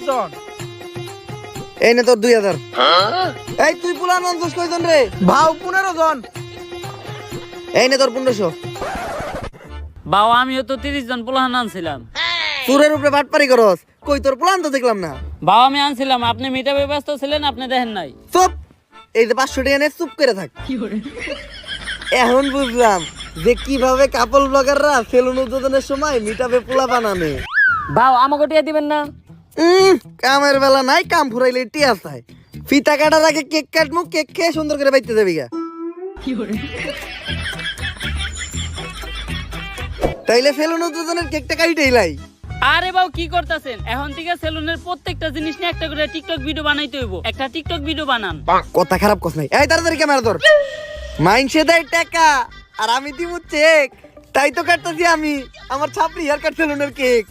জন। এই নে তোর 2000। এই তুই পুলান আনছস কয়জন রে? ভাও 15 জন। এই নে তোর 1500। বাও আমিও তো 30 জন পোলাহান আনছিলাম। সুরের উপরে বাটপারি করস, কই তোর পুলান তো দেখলাম না। বাও আমি আনছিলাম, আপনি মিটাবে ব্যস্ত ছিলেন, আপনি দেখেন নাই। চুপ, এই যে 500 টাকা নে, চুপ করে থাক। এখন বুঝলাম যে কিভাবে কাপল ব্লগাররা সেলুন উদ্বোধনের সময় মিটাবে পোলা বানানে। বাও আমাকে টিয়া দিবেন না? কামের বেলা নাই, কাম ফুরাইলে টিয়া চাই। ফিতা কাটার আগে কেক কাটমু, কেক খেয়ে সুন্দর করে বাইতে যাবি গা। তাইলে সেলুন উদ্বোধনের কেকটা কাইটেই লাই। আরে বাও কি করতেছেন? এখন থেকে সেলুনের প্রত্যেকটা জিনিস নিয়ে একটা করে টিকটক ভিডিও বানাইতে হইব। একটা টিকটক ভিডিও বানান। কথা খারাপ কস নাই। এই তাড়াতাড়ি ক্যামেরা ধর। মাইনসে দেয় টাকা আর আমি দিমু চেক, তাই তো কাটতাছি আমি আমার ছাপড়ি হেয়ার কাট সেলুনের কেক।